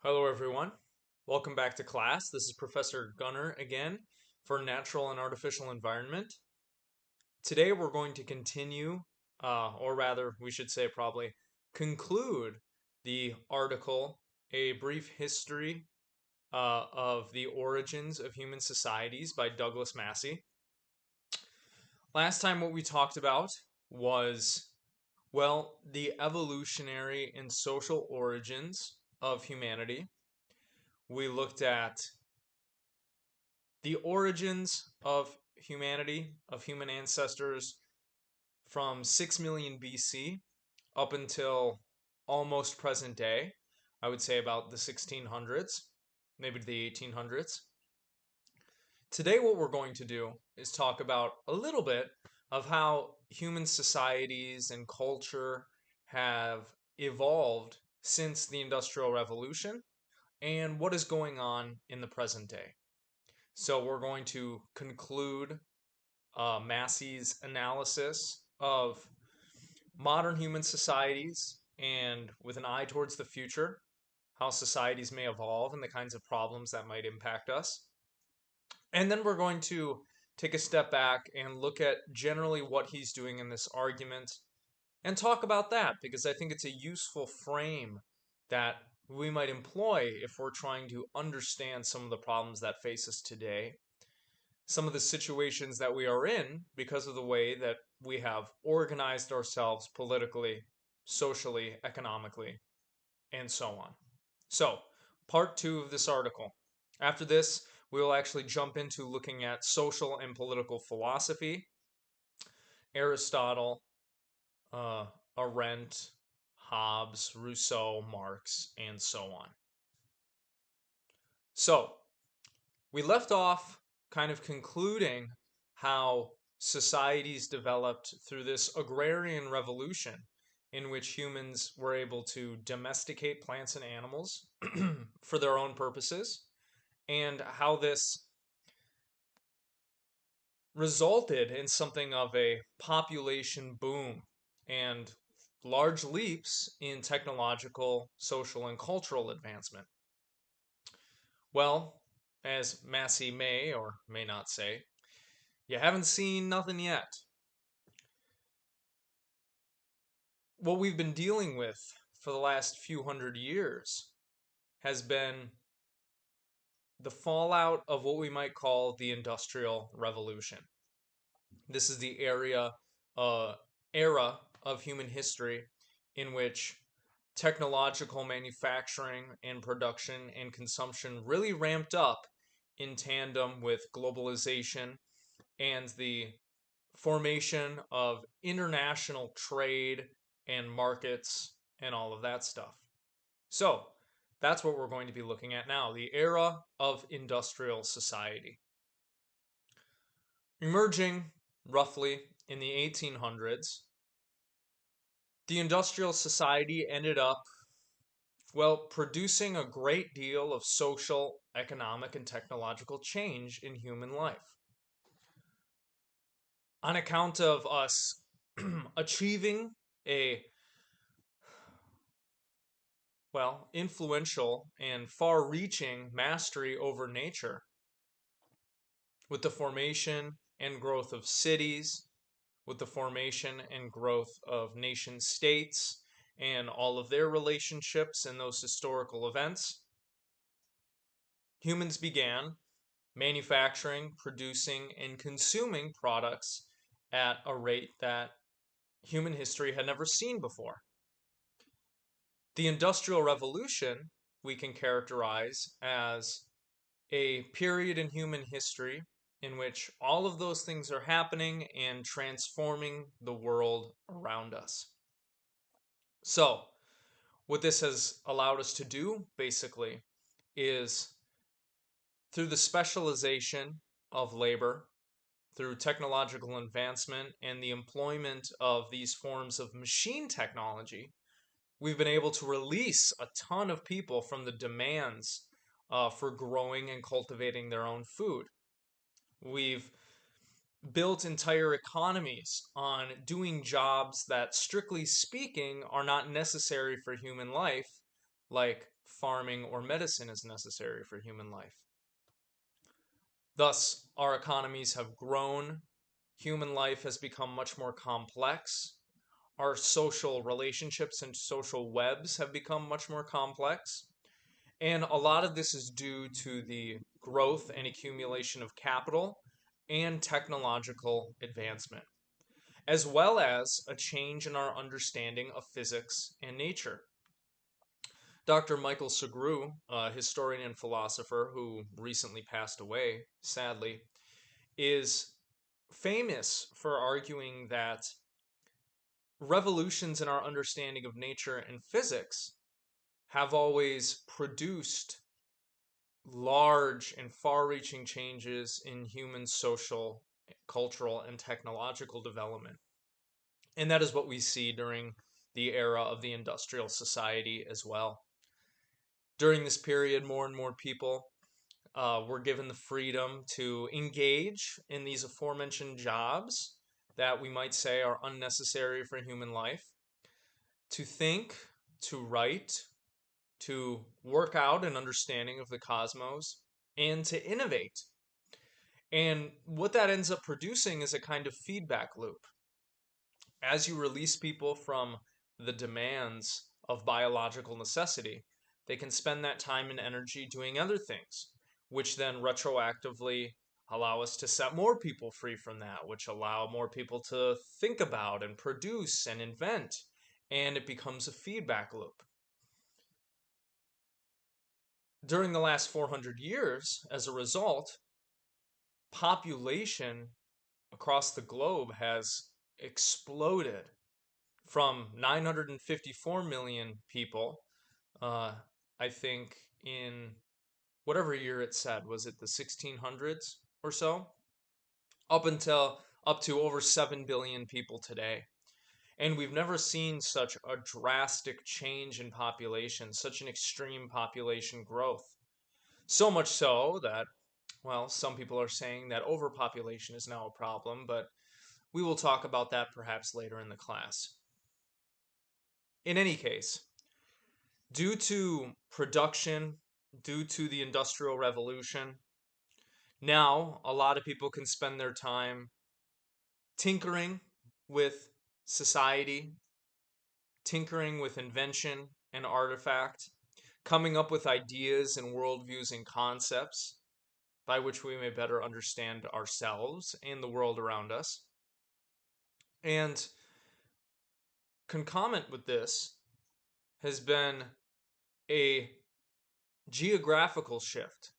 Hello, everyone. Welcome back to class. This is Professor Gunner again for Natural and Artificial Environment. Today we're going to continue, or rather, we should say probably conclude the article, A Brief History of the Origins of Human Societies by Douglas Massey. Last time what we talked about was, well, the evolutionary and social origins of humanity. We looked at the origins of humanity, of human ancestors, from 6 million BC up until almost present day. I would say about the 1600s, maybe the 1800s. Today, what we're going to do is talk about a little bit of how human societies and culture have evolved since the Industrial Revolution and what is going on in the present day. So we're going to conclude Massey's analysis of modern human societies and with an eye towards the future, how societies may evolve and the kinds of problems that might impact us. And then we're going to take a step back and look at generally what he's doing in this argument and talk about that because I think it's a useful frame that we might employ if we're trying to understand some of the problems that face us today, some of the situations that we are in because of the way that we have organized ourselves politically, socially, economically, and so on. So, part two of this article. After this, we will actually jump into looking at social and political philosophy, Aristotle, Arendt, Hobbes, Rousseau, Marx, and so on. So, we left off kind of concluding how societies developed through this agrarian revolution in which humans were able to domesticate plants and animals for their own purposes, and how this resulted in something of a population boom and large leaps in technological, social, and cultural advancement. Well, as Massey may or may not say, you haven't seen nothing yet. What we've been dealing with for the last few hundred years has been the fallout of what we might call the Industrial Revolution. This is the era of human history in which technological manufacturing and production and consumption really ramped up in tandem with globalization and the formation of international trade and markets and all of that stuff. So, that's what we're going to be looking at now, the era of industrial society. Emerging roughly in the 1800s, the industrial society ended up, well, producing a great deal of social, economic, and technological change in human life. On account of us achieving a, well, influential and far reaching mastery over nature, with the formation and growth of cities, with the formation and growth of nation states, and all of their relationships and those historical events, humans began manufacturing, producing, and consuming products at a rate that human history had never seen before. The Industrial Revolution we can characterize as a period in human history in which all of those things are happening and transforming the world around us. So, what this has allowed us to do, basically, is through the specialization of labor, through technological advancement and the employment of these forms of machine technology, we've been able to release a ton of people from the demands for growing and cultivating their own food. We've built entire economies on doing jobs that, strictly speaking, are not necessary for human life, like farming, or medicine is necessary for human life. Thus, our economies have grown, human life has become much more complex, our social relationships and social webs have become much more complex, and a lot of this is due to the growth and accumulation of capital and technological advancement, as well as a change in our understanding of physics and nature. Dr. Michael Sugrue, a historian and philosopher who recently passed away, sadly, is famous for arguing that revolutions in our understanding of nature and physics have always produced large and far reaching changes in human social, cultural, and technological development. And that is what we see during the era of the industrial society as well. During this period, more and more people were given the freedom to engage in these aforementioned jobs that we might say are unnecessary for human life, to think, to write, to work out an understanding of the cosmos, and to innovate. And what that ends up producing is a kind of feedback loop. As you release people from the demands of biological necessity, they can spend that time and energy doing other things, which then retroactively allow us to set more people free from that, which allow more people to think about and produce and invent, and it becomes a feedback loop. During the last 400 years, as a result, population across the globe has exploded from 954 million people, uh, I think in whatever year it said, was it the 1600s or so, up to over 7 billion people today. And we've never seen such a drastic change in population, such an extreme population growth. So much so that, well, some people are saying that overpopulation is now a problem, but we will talk about that perhaps later in the class. In any case, due to production, due to the Industrial Revolution, now a lot of people can spend their time tinkering with society, tinkering with invention and artifact, coming up with ideas and worldviews and concepts by which we may better understand ourselves and the world around us. And concomitant with this has been a geographical shift.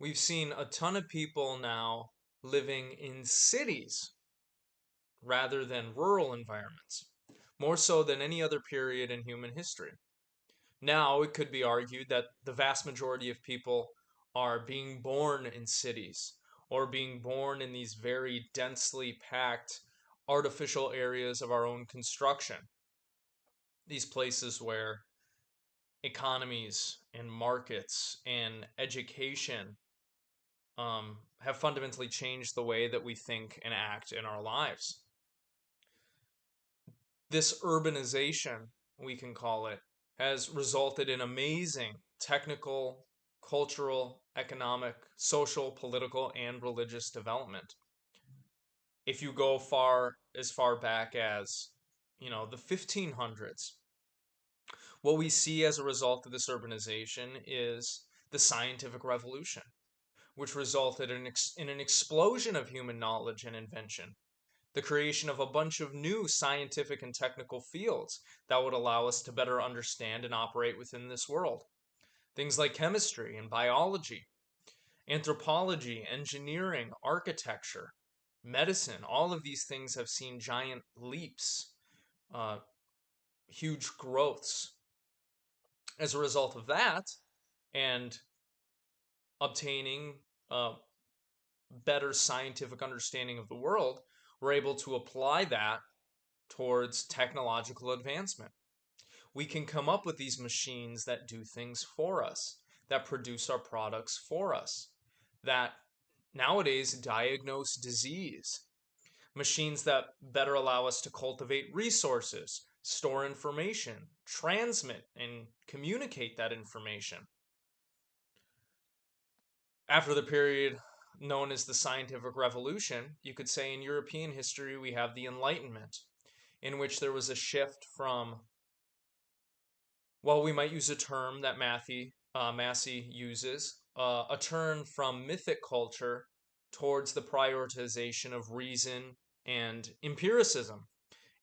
We've seen a ton of people now living in cities rather than rural environments, more so than any other period in human history. Now, it could be argued that the vast majority of people are being born in cities or being born in these very densely packed artificial areas of our own construction. These places where economies and markets and education have fundamentally changed the way that we think and act in our lives. This urbanization, we can call it, has resulted in amazing technical, cultural, economic, social, political, and religious development. If you go as far back as, the 1500s, what we see as a result of this urbanization is the scientific revolution, which resulted in an explosion of human knowledge and invention, the creation of a bunch of new scientific and technical fields that would allow us to better understand and operate within this world. Things like chemistry and biology, anthropology, engineering, architecture, medicine, all of these things have seen giant leaps, uh, huge growths. As a result of that, and obtaining better scientific understanding of the world, we're able to apply that towards technological advancement. We can come up with these machines that do things for us, that produce our products for us, that nowadays diagnose disease, machines that better allow us to cultivate resources, store information, transmit and communicate that information. After the period known as the Scientific Revolution, you could say in European history we have the Enlightenment, in which there was a shift from, well, we might use a term that Massey uses, a turn from mythic culture towards the prioritization of reason and empiricism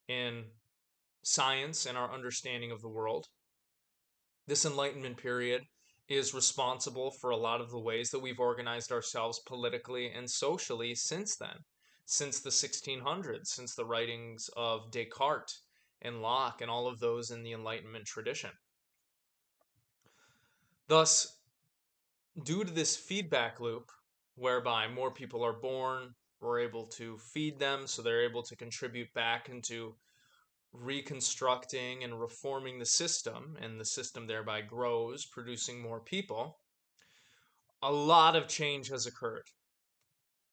in science and our understanding of the world. This Enlightenment period is responsible for a lot of the ways that we've organized ourselves politically and socially since then, since the 1600s, since the writings of Descartes and Locke and all of those in the Enlightenment tradition. Thus, due to this feedback loop, whereby more people are born, we're able to feed them so they're able to contribute back into reconstructing and reforming the system, and the system thereby grows, producing more people, a lot of change has occurred.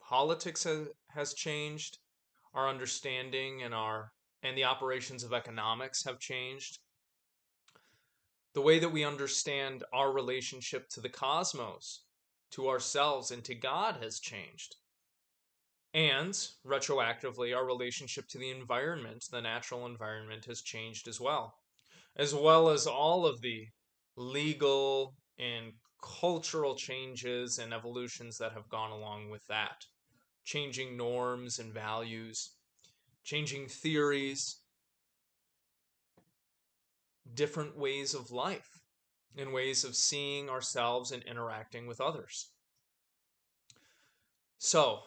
Politics has changed, our understanding and the operations of economics have changed. The way that we understand our relationship to the cosmos, to ourselves, and to God has changed. And retroactively, our relationship to the environment, the natural environment, has changed as well as all of the legal and cultural changes and evolutions that have gone along with that. Changing norms and values, changing theories, different ways of life, and ways of seeing ourselves and interacting with others. So,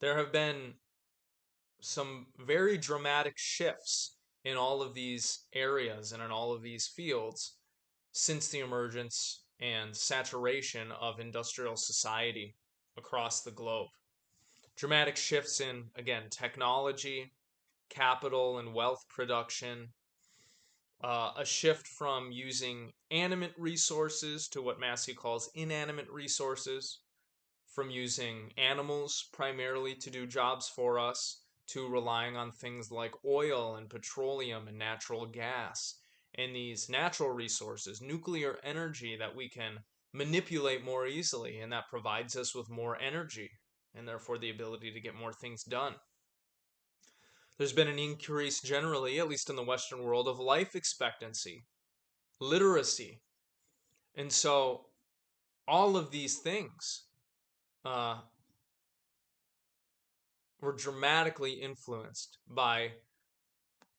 there have been some very dramatic shifts in all of these areas and in all of these fields since the emergence and saturation of industrial society across the globe. Dramatic shifts in, again, technology, capital, and wealth production, a shift from using animate resources to what Massey calls inanimate resources, from using animals primarily to do jobs for us to relying on things like oil and petroleum and natural gas and these natural resources, nuclear energy that we can manipulate more easily and that provides us with more energy and therefore the ability to get more things done. There's been an increase generally, at least in the Western world, of life expectancy, literacy. And so all of these things uh, were dramatically influenced by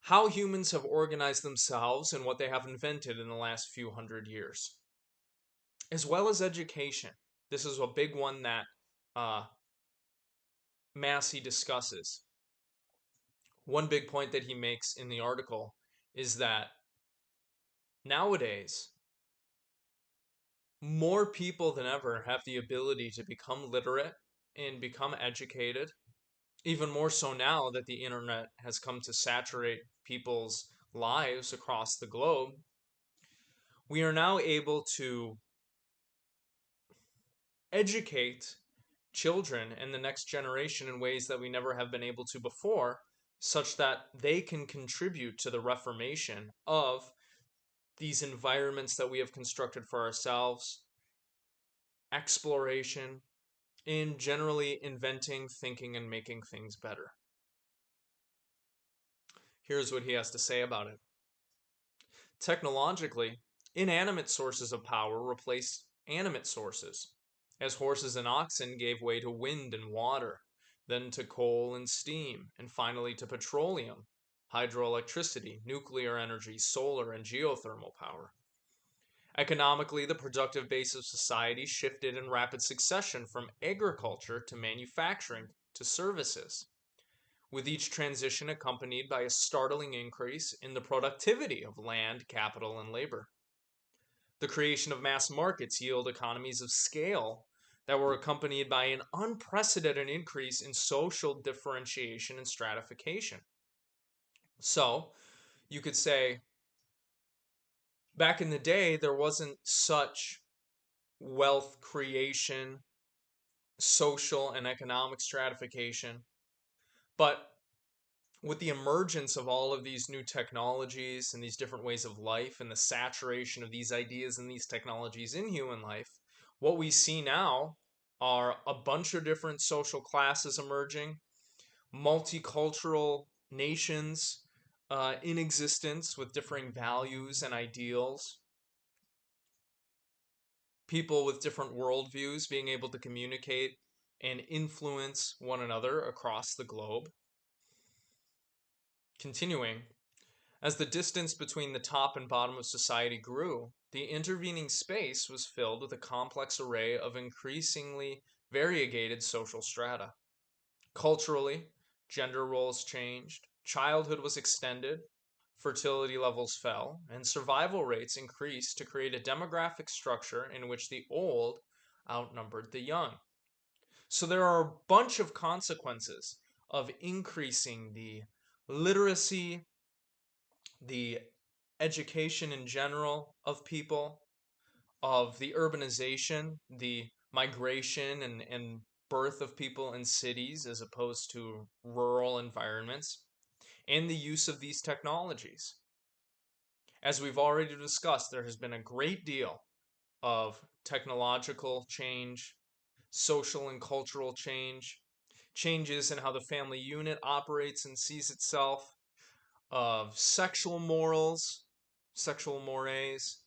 how humans have organized themselves and what they have invented in the last few hundred years, as well as education. This is a big one that uh, Massey discusses. One big point that he makes in the article is that nowadays, more people than ever have the ability to become literate and become educated, even more so now that the internet has come to saturate people's lives across the globe. We are now able to educate children and the next generation in ways that we never have been able to before, such that they can contribute to the reformation of these environments that we have constructed for ourselves, exploration, and generally inventing, thinking, and making things better. Here's what he has to say about it. Technologically, inanimate sources of power replaced animate sources, as horses and oxen gave way to wind and water, then to coal and steam, and finally to petroleum, hydroelectricity, nuclear energy, solar, and geothermal power. Economically, the productive base of society shifted in rapid succession from agriculture to manufacturing to services, with each transition accompanied by a startling increase in the productivity of land, capital, and labor. The creation of mass markets yield economies of scale that were accompanied by an unprecedented increase in social differentiation and stratification. So, you could say back in the day, there wasn't such wealth creation, social and economic stratification, but with the emergence of all of these new technologies and these different ways of life and the saturation of these ideas and these technologies in human life, what we see now are a bunch of different social classes emerging, multicultural nations in existence with differing values and ideals, people with different worldviews being able to communicate and influence one another across the globe. Continuing, as the distance between the top and bottom of society grew, the intervening space was filled with a complex array of increasingly variegated social strata. Culturally, gender roles changed, childhood was extended, fertility levels fell, and survival rates increased to create a demographic structure in which the old outnumbered the young. So there are a bunch of consequences of increasing the literacy, the education in general of people, of the urbanization, the migration and birth of people in cities as opposed to rural environments, and the use of these technologies. As we've already discussed, there has been a great deal of technological change, social and cultural change, changes in how the family unit operates and sees itself, of sexual morals, sexual mores,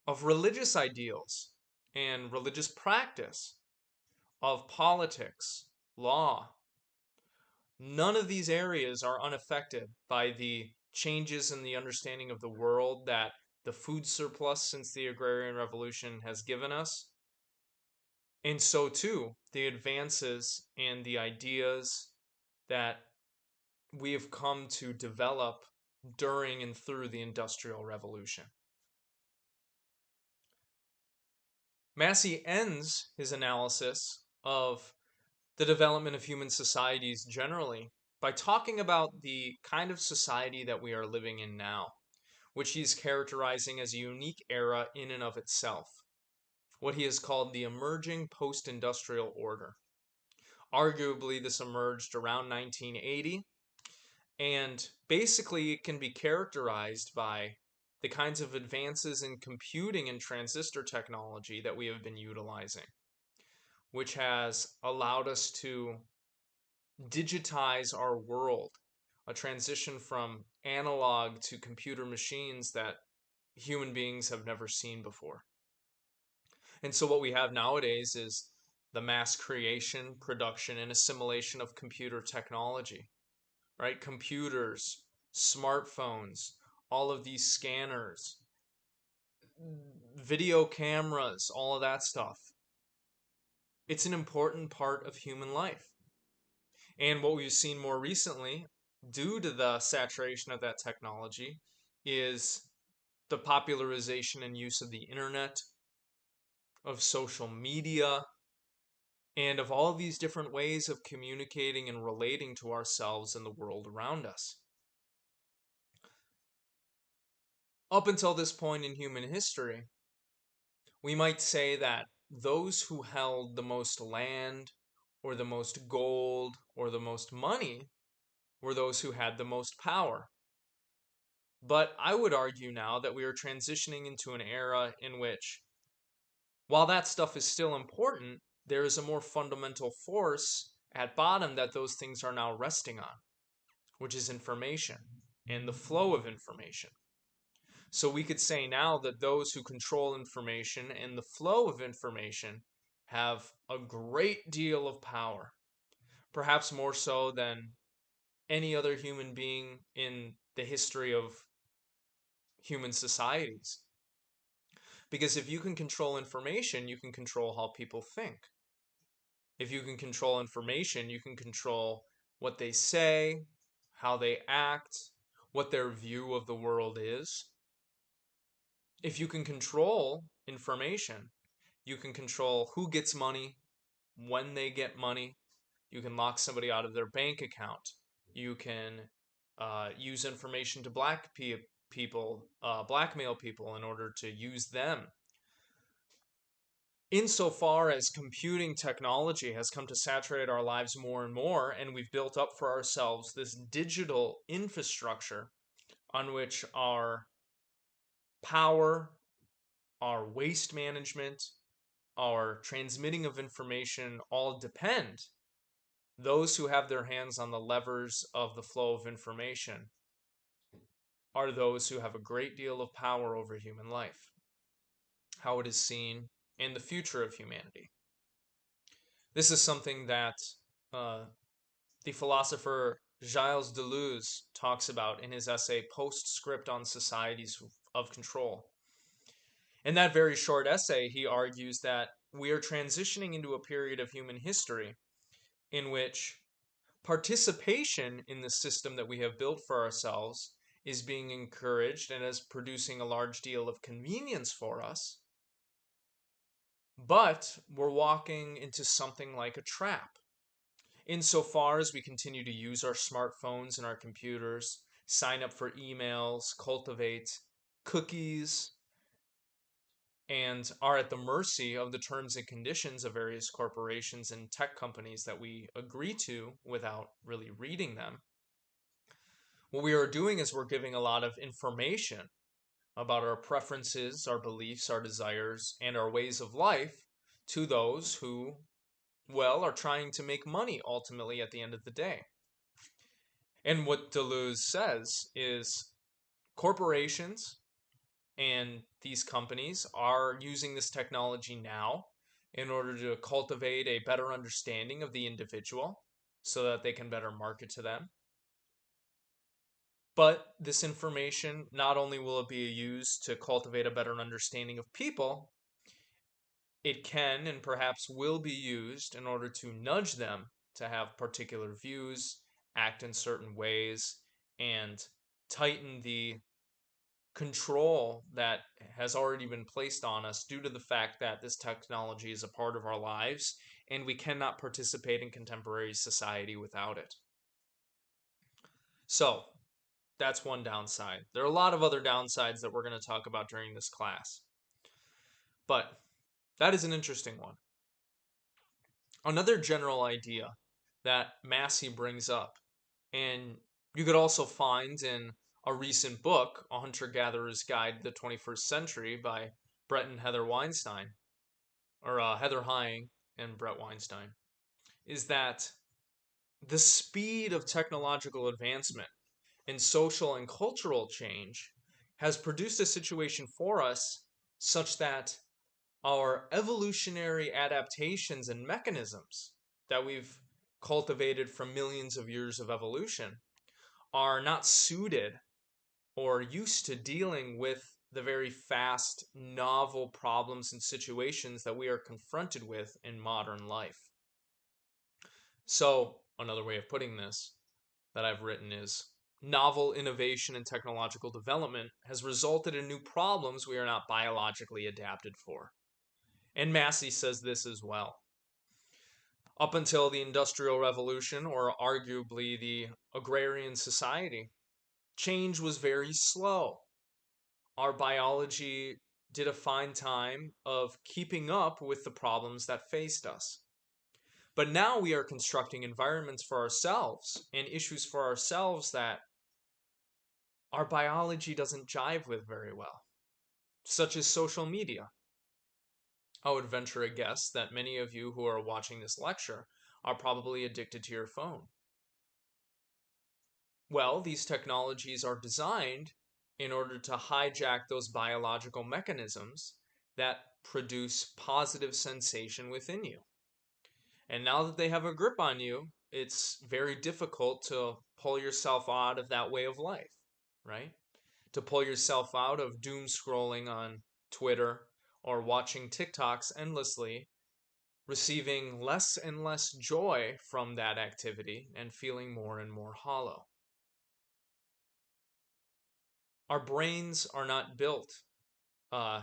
of religious ideals and religious practice, of politics, law. None of these areas are unaffected by the changes in the understanding of the world that the food surplus since the agrarian revolution has given us. And so too, the advances and the ideas that we have come to develop during and through the Industrial Revolution. Massey ends his analysis of the development of human societies generally by talking about the kind of society that we are living in now, which he is characterizing as a unique era in and of itself, what he has called the emerging post-industrial order. Arguably, this emerged around 1980, and basically it can be characterized by the kinds of advances in computing and transistor technology that we have been utilizing, which has allowed us to digitize our world, a transition from analog to computer machines that human beings have never seen before. And so what we have nowadays is the mass creation, production, and assimilation of computer technology, right? Computers, smartphones, all of these scanners, video cameras, all of that stuff. It's an important part of human life. And what we've seen more recently, due to the saturation of that technology, is the popularization and use of the internet, of social media, and of all these different ways of communicating and relating to ourselves and the world around us. Up until this point in human history, we might say that those who held the most land, or the most gold, or the most money were those who had the most power. But I would argue now that we are transitioning into an era in which, while that stuff is still important, there is a more fundamental force at bottom that those things are now resting on, which is information and the flow of information. So we could say now that those who control information and the flow of information have a great deal of power, perhaps more so than any other human being in the history of human societies. Because if you can control information, you can control how people think. If you can control information, you can control what they say, how they act, what their view of the world is. If you can control information, you can control who gets money, when they get money. You can lock somebody out of their bank account. You can use information to blackmail people in order to use them. insofar as computing technology has come to saturate our lives more and more, and we've built up for ourselves this digital infrastructure on which our power, our waste management, our transmitting of information all depend, those who have their hands on the levers of the flow of information are those who have a great deal of power over human life, how it is seen in the future of humanity. This is something that uh, the philosopher Gilles Deleuze talks about in his essay Postscript on Societies of Control. In that very short essay, he argues that we are transitioning into a period of human history in which participation in the system that we have built for ourselves is being encouraged and is producing a large deal of convenience for us. But we're walking into something like a trap. Insofar as we continue to use our smartphones and our computers, sign up for emails, cultivate cookies, and are at the mercy of the terms and conditions of various corporations and tech companies that we agree to without really reading them. What we are doing is we're giving a lot of information about our preferences, our beliefs, our desires, and our ways of life to those who, well, are trying to make money ultimately at the end of the day. And what Deleuze says is corporations and these companies are using this technology now in order to cultivate a better understanding of the individual so that they can better market to them. But this information not only will it be used to cultivate a better understanding of people, it can and perhaps will be used in order to nudge them to have particular views, act in certain ways, and tighten the control that has already been placed on us due to the fact that this technology is a part of our lives and we cannot participate in contemporary society without it. So, that's one downside. There are a lot of other downsides that we're going to talk about during this class. But that is an interesting one. Another general idea that Massey brings up, and you could also find in a recent book, A Hunter-Gatherer's Guide to the 21st Century by Brett and Heather Weinstein, or Heather Hying and Brett Weinstein, is that the speed of technological advancement and social and cultural change has produced a situation for us such that our evolutionary adaptations and mechanisms that we've cultivated from millions of years of evolution are not suited or used to dealing with the very fast, novel problems and situations that we are confronted with in modern life. So, another way of putting this that I've written is novel innovation and technological development has resulted in new problems we are not biologically adapted for. And Massey says this as well. Up until the Industrial Revolution, or arguably the agrarian society, change was very slow. Our biology did a fine time of keeping up with the problems that faced us. But now we are constructing environments for ourselves and issues for ourselves that our biology doesn't jive with very well, such as social media. I would venture a guess that many of you who are watching this lecture are probably addicted to your phone. Well, these technologies are designed in order to hijack those biological mechanisms that produce positive sensation within you. And now that they have a grip on you, it's very difficult to pull yourself out of that way of life, right? To pull yourself out of doom scrolling on Twitter or watching TikToks endlessly, receiving less and less joy from that activity and feeling more and more hollow. Our brains are not built uh,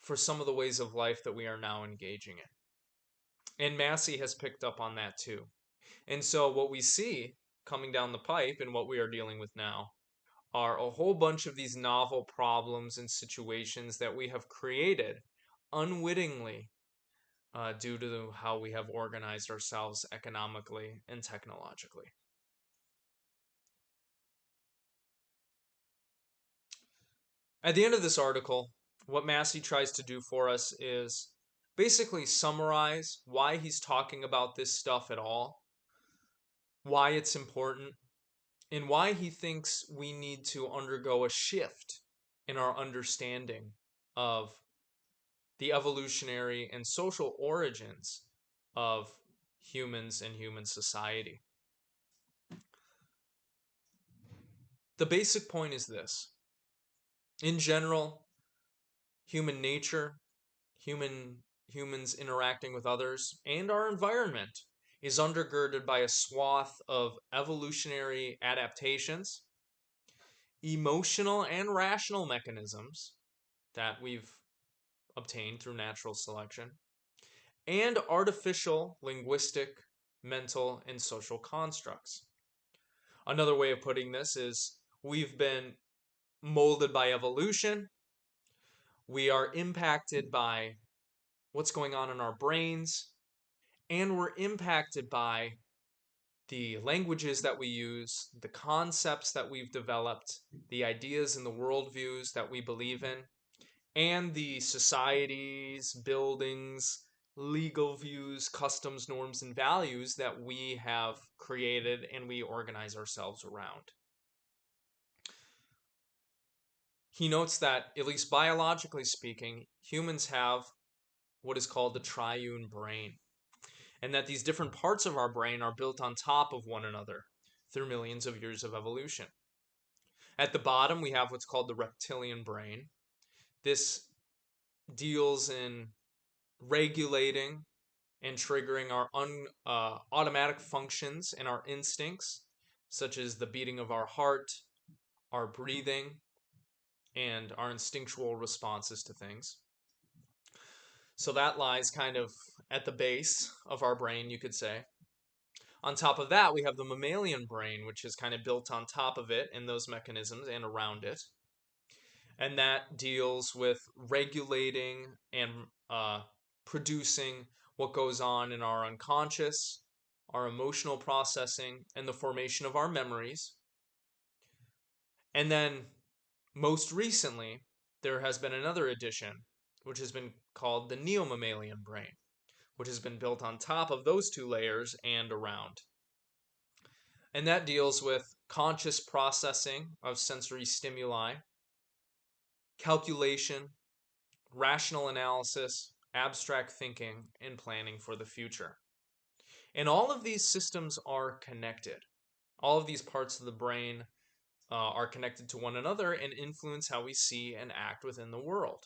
for some of the ways of life that we are now engaging in. And Massey has picked up on that too. And so what we see coming down the pipe and what we are dealing with now are a whole bunch of these novel problems and situations that we have created unwittingly due to how we have organized ourselves economically and technologically. At the end of this article, what Massey tries to do for us is basically summarize why he's talking about this stuff at all, why it's important, and why he thinks we need to undergo a shift in our understanding of the evolutionary and social origins of humans and human society. The basic point is this. In general, human nature, humans interacting with others, and our environment is undergirded by a swath of evolutionary adaptations, emotional and rational mechanisms that we've obtained through natural selection, and artificial linguistic, mental, and social constructs. Another way of putting this is we've been molded by evolution, we are impacted by what's going on in our brains, and we're impacted by the languages that we use, the concepts that we've developed, the ideas and the worldviews that we believe in, and the societies, buildings, legal views, customs, norms, and values that we have created and we organize ourselves around. He notes that, at least biologically speaking, humans have what is called the triune brain, and that these different parts of our brain are built on top of one another through millions of years of evolution. At the bottom, we have what's called the reptilian brain. This deals in regulating and triggering our automatic functions and our instincts, such as the beating of our heart, our breathing, and our instinctual responses to things. So that lies kind of at the base of our brain, you could say. On top of that, we have the mammalian brain, which is kind of built on top of it and those mechanisms and around it. And that deals with regulating and producing what goes on in our unconscious, our emotional processing, and the formation of our memories. And then, most recently, there has been another addition, which has been called the neomammalian brain, which has been built on top of those two layers and around. And that deals with conscious processing of sensory stimuli, calculation, rational analysis, abstract thinking, and planning for the future. And all of these systems are connected. All of these parts of the brain are connected to one another and influence how we see and act within the world.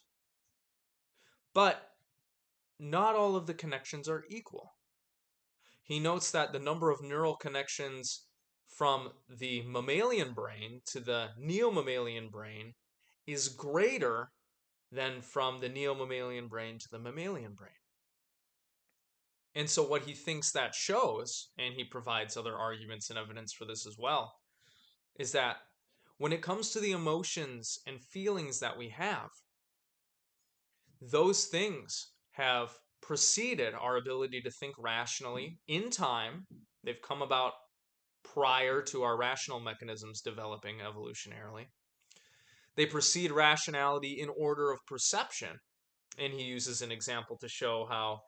But not all of the connections are equal. He notes that the number of neural connections from the mammalian brain to the neomammalian brain is greater than from the neomammalian brain to the mammalian brain. And so what he thinks that shows, and he provides other arguments and evidence for this as well, is that when it comes to the emotions and feelings that we have, those things have preceded our ability to think rationally in time. They've come about prior to our rational mechanisms developing evolutionarily. They precede rationality in order of perception. And he uses an example to show how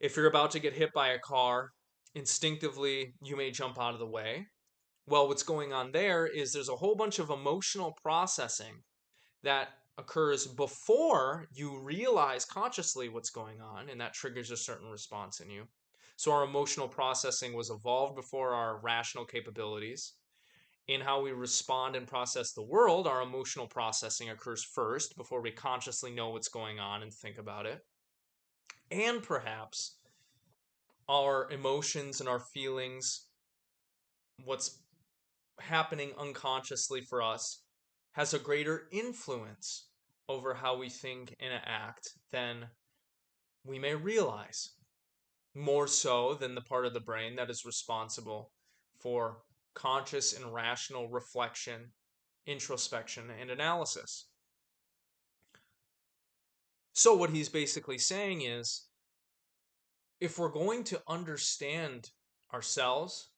if you're about to get hit by a car, instinctively you may jump out of the way. Well, what's going on there is there's a whole bunch of emotional processing that occurs before you realize consciously what's going on, and that triggers a certain response in you. So our emotional processing was evolved before our rational capabilities. In how we respond and process the world, our emotional processing occurs first before we consciously know what's going on and think about it. And perhaps our emotions and our feelings, what's happening unconsciously for us, has a greater influence over how we think and act than we may realize. More so than the part of the brain that is responsible for conscious and rational reflection, introspection, and analysis. So what he's basically saying is, if we're going to understand ourselves,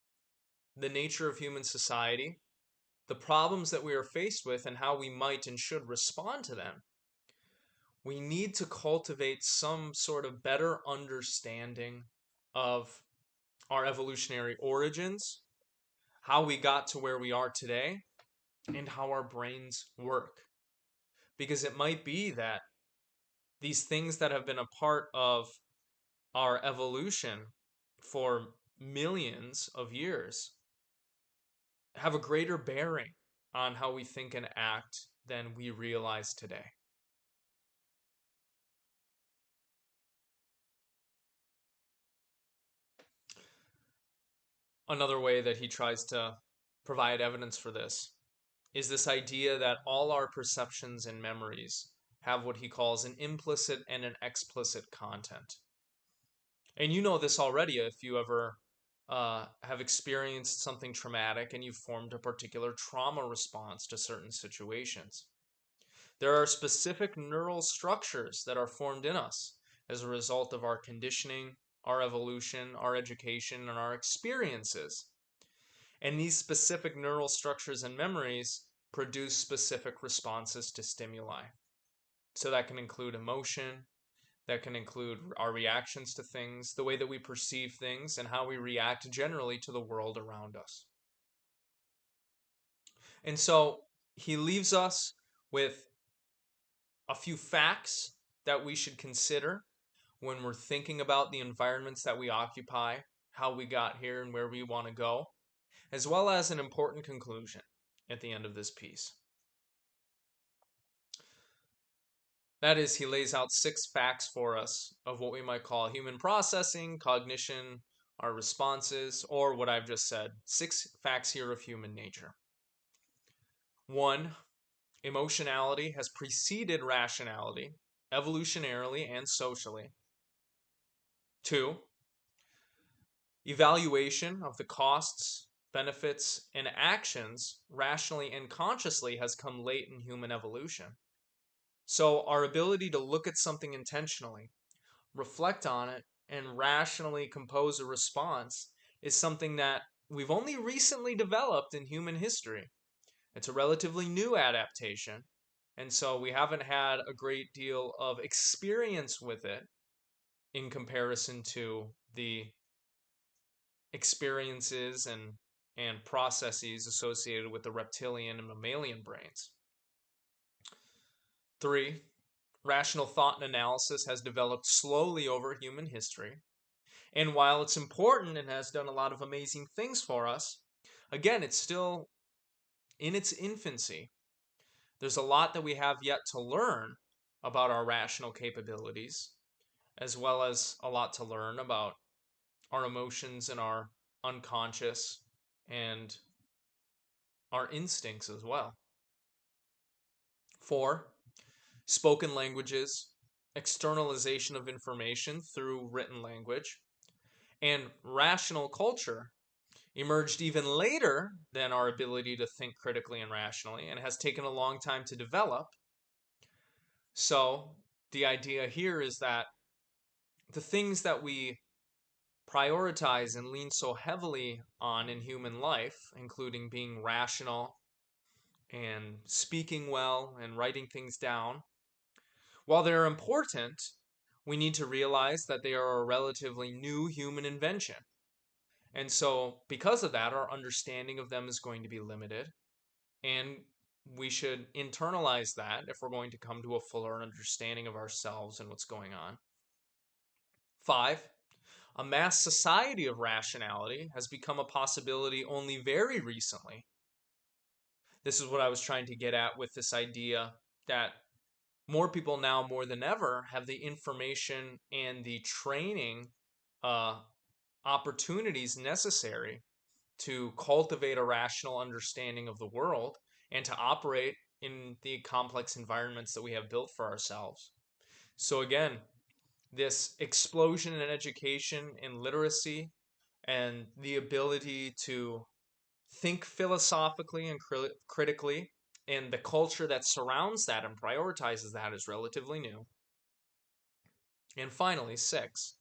the nature of human society, the problems that we are faced with, and how we might and should respond to them, we need to cultivate some sort of better understanding of our evolutionary origins, how we got to where we are today, and how our brains work. Because it might be that these things that have been a part of our evolution for millions of years have a greater bearing on how we think and act than we realize today. Another way that he tries to provide evidence for this is this idea that all our perceptions and memories have what he calls an implicit and an explicit content. And you know this already if you ever have experienced something traumatic and you've formed a particular trauma response to certain situations. There are specific neural structures that are formed in us as a result of our conditioning, our evolution, our education, and our experiences. And these specific neural structures and memories produce specific responses to stimuli. So that can include emotion, that can include our reactions to things, the way that we perceive things, and how we react generally to the world around us. And so he leaves us with a few facts that we should consider when we're thinking about the environments that we occupy, how we got here, and where we want to go, as well as an important conclusion at the end of this piece. That is, he lays out 6 facts for us of what we might call human processing, cognition, our responses, or what I've just said, 6 facts here of human nature. 1, emotionality has preceded rationality, evolutionarily and socially. 2, evaluation of the costs, benefits, and actions rationally and consciously has come late in human evolution. So our ability to look at something intentionally, reflect on it, and rationally compose a response is something that we've only recently developed in human history. It's a relatively new adaptation, and so we haven't had a great deal of experience with it in comparison to the experiences and processes associated with the reptilian and mammalian brains. 3, rational thought and analysis has developed slowly over human history. And while it's important and has done a lot of amazing things for us, again, it's still in its infancy. There's a lot that we have yet to learn about our rational capabilities, as well as a lot to learn about our emotions and our unconscious and our instincts as well. 4, spoken languages, externalization of information through written language, and rational culture emerged even later than our ability to think critically and rationally and has taken a long time to develop. So, the idea here is that the things that we prioritize and lean so heavily on in human life, including being rational and speaking well and writing things down, while they're important, we need to realize that they are a relatively new human invention. And so, because of that, our understanding of them is going to be limited. And we should internalize that if we're going to come to a fuller understanding of ourselves and what's going on. 5, a mass society of rationality has become a possibility only very recently. This is what I was trying to get at with this idea that more people now, more than ever, have the information and the training uh, opportunities necessary to cultivate a rational understanding of the world and to operate in the complex environments that we have built for ourselves. So, again, this explosion in education and literacy and the ability to think philosophically and critically and the culture that surrounds that and prioritizes that is relatively new. And finally, 6,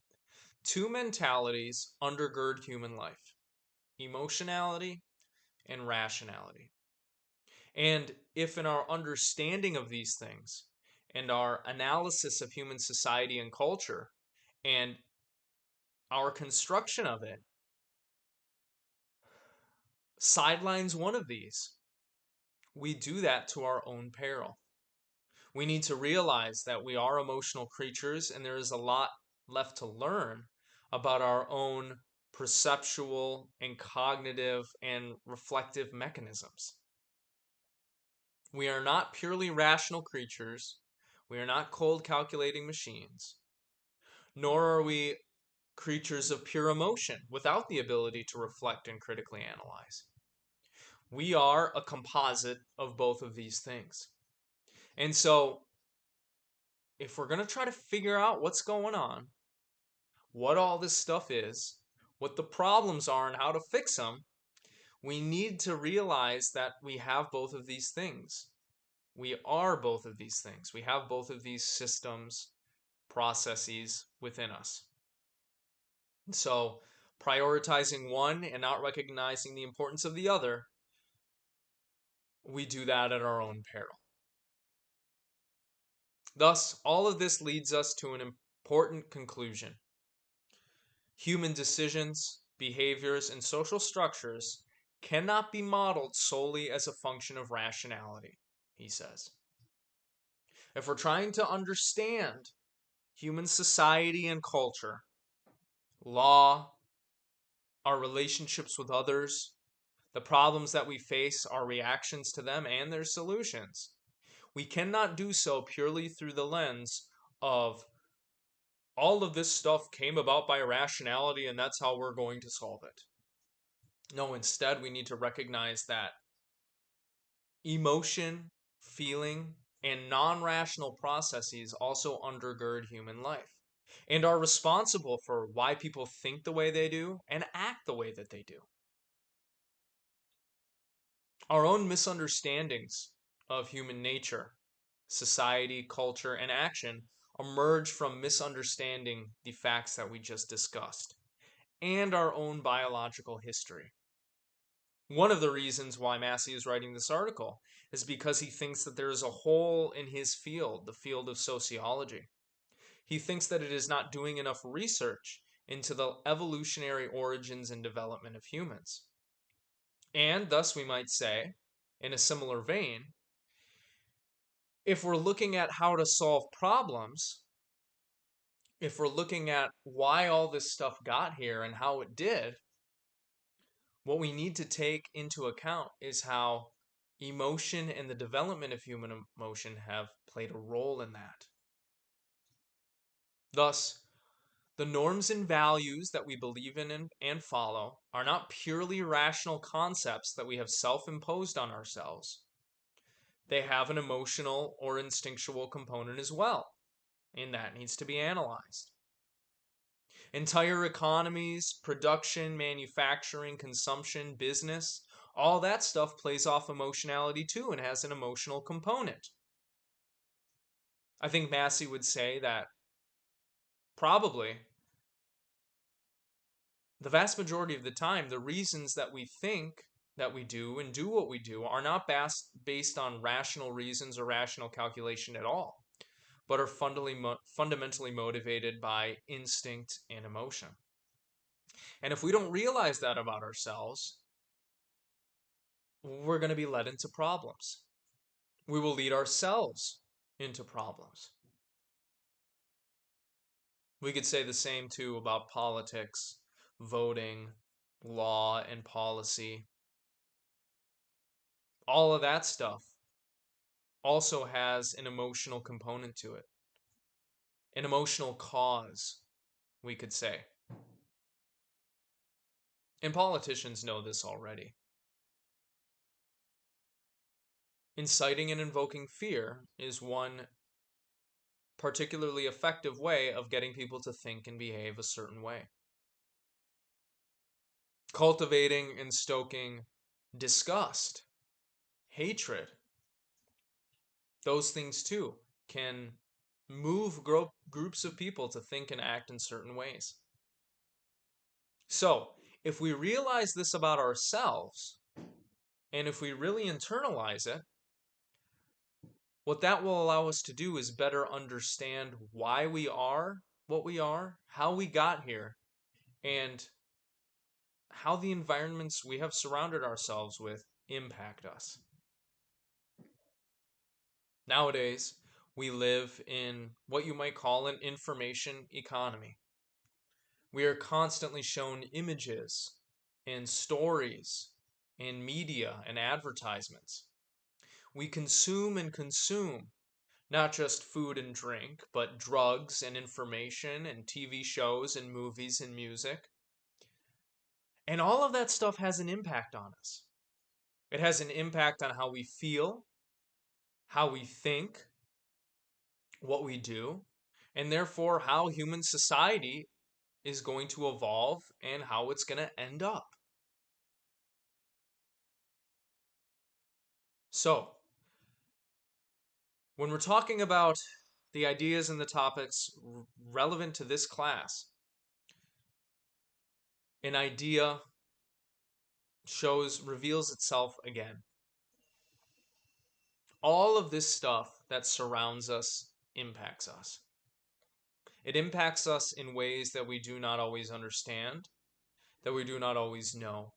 two mentalities undergird human life: emotionality and rationality. And if in our understanding of these things and our analysis of human society and culture and our construction of it sidelines one of these, we do that to our own peril. We need to realize that we are emotional creatures and there is a lot left to learn about our own perceptual and cognitive and reflective mechanisms. We are not purely rational creatures. We are not cold calculating machines, nor are we creatures of pure emotion without the ability to reflect and critically analyze. We are a composite of both of these things. And so, if we're going to try to figure out what's going on, what all this stuff is, what the problems are, and how to fix them, we need to realize that we have both of these things. We are both of these things. We have both of these systems, processes within us. And so, prioritizing one and not recognizing the importance of the other, we do that at our own peril. Thus, all of this leads us to an important conclusion. Human decisions, behaviors, and social structures cannot be modeled solely as a function of rationality, he says. If we're trying to understand human society and culture, law, our relationships with others, the problems that we face, our reactions to them, and their solutions, we cannot do so purely through the lens of all of this stuff came about by rationality and that's how we're going to solve it. No, instead, we need to recognize that emotion, feeling, and non rational processes also undergird human life and are responsible for why people think the way they do and act the way that they do. Our own misunderstandings of human nature, society, culture, and action emerge from misunderstanding the facts that we just discussed and our own biological history. One of the reasons why Massey is writing this article is because he thinks that there is a hole in his field, the field of sociology. He thinks that it is not doing enough research into the evolutionary origins and development of humans. And thus, we might say, in a similar vein, if we're looking at how to solve problems, if we're looking at why all this stuff got here and how it did, what we need to take into account is how emotion and the development of human emotion have played a role in that. Thus, the norms and values that we believe in and follow are not purely rational concepts that we have self imposed on ourselves. They have an emotional or instinctual component as well, and that needs to be analyzed. Entire economies, production, manufacturing, consumption, business, all that stuff plays off emotionality too and has an emotional component. I think Massey would say that probably the vast majority of the time, the reasons that we think that we do and do what we do are not based on rational reasons or rational calculation at all, but are fundamentally motivated by instinct and emotion. And if we don't realize that about ourselves, we're going to be led into problems. We will lead ourselves into problems. We could say the same too about politics, voting, law, and policy. All of that stuff also has an emotional component to it, an emotional cause, we could say. And politicians know this already. Inciting and invoking fear is one particularly effective way of getting people to think and behave a certain way. Cultivating and stoking disgust, hatred, those things too can move groups of people to think and act in certain ways. So, if we realize this about ourselves, and if we really internalize it, what that will allow us to do is better understand why we are what we are, how we got here, and how the environments we have surrounded ourselves with impact us. Nowadays, we live in what you might call an information economy. We are constantly shown images and stories and media and advertisements. We consume and consume not just food and drink, but drugs and information and TV shows and movies and music. And all of that stuff has an impact on us. It has an impact on how we feel, how we think, what we do, and therefore how human society is going to evolve and how it's going to end up. So, when we're talking about the ideas and the topics relevant to this class, an idea reveals itself again. All of this stuff that surrounds us impacts us. It impacts us in ways that we do not always understand, that we do not always know.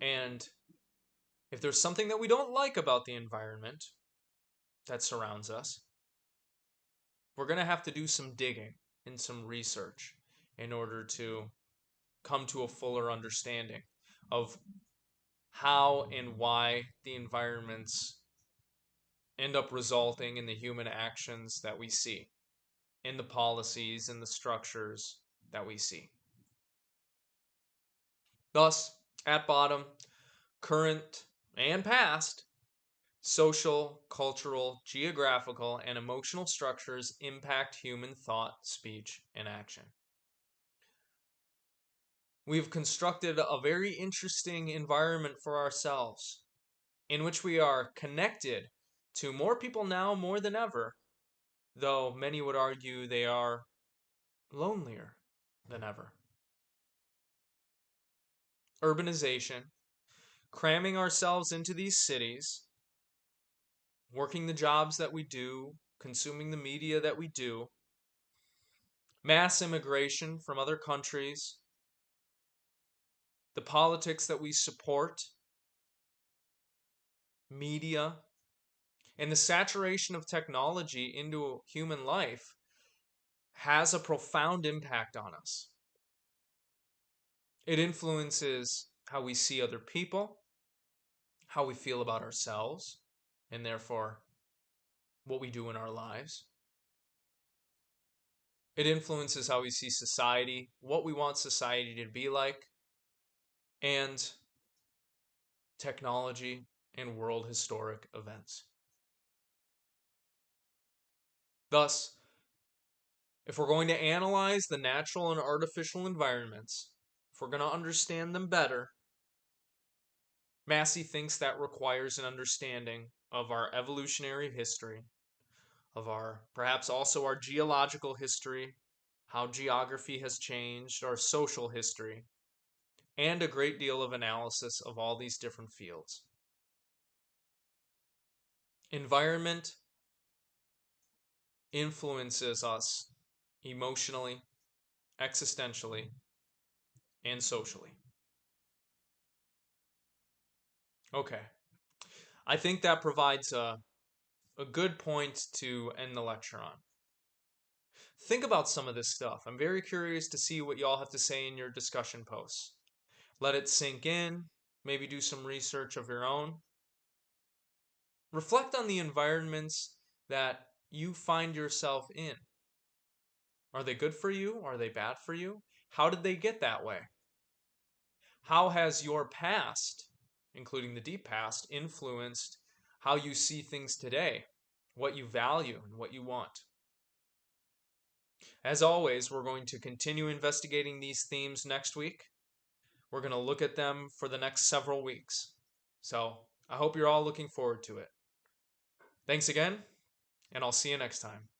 And if there's something that we don't like about the environment that surrounds us, we're going to have to do some digging and some research in order to come to a fuller understanding of how and why the environments end up resulting in the human actions that we see, in the policies and the structures that we see. Thus, at bottom, current and past social, cultural, geographical, and emotional structures impact human thought, speech, and action. We've constructed a very interesting environment for ourselves in which we are connected to more people now more than ever, though many would argue they are lonelier than ever. Urbanization, cramming ourselves into these cities, working the jobs that we do, consuming the media that we do, mass immigration from other countries, the politics that we support, media, and the saturation of technology into human life has a profound impact on us. It influences how we see other people, how we feel about ourselves, and therefore what we do in our lives. It influences how we see society, what we want society to be like, and technology and world historic events. Thus, if we're going to analyze the natural and artificial environments, if we're going to understand them better, Massey thinks that requires an understanding of our evolutionary history, of perhaps also our geological history, how geography has changed, our social history, and a great deal of analysis of all these different fields. Environment influences us emotionally, existentially, and socially. Okay. I think that provides a good point to end the lecture on. Think about some of this stuff. I'm very curious to see what y'all have to say in your discussion posts. Let it sink in, maybe do some research of your own. Reflect on the environments that you find yourself in. Are they good for you? Are they bad for you? How did they get that way? How has your past, including the deep past, influenced how you see things today, what you value, and what you want? As always, we're going to continue investigating these themes next week. We're going to look at them for the next several weeks. So I hope you're all looking forward to it. Thanks again, and I'll see you next time.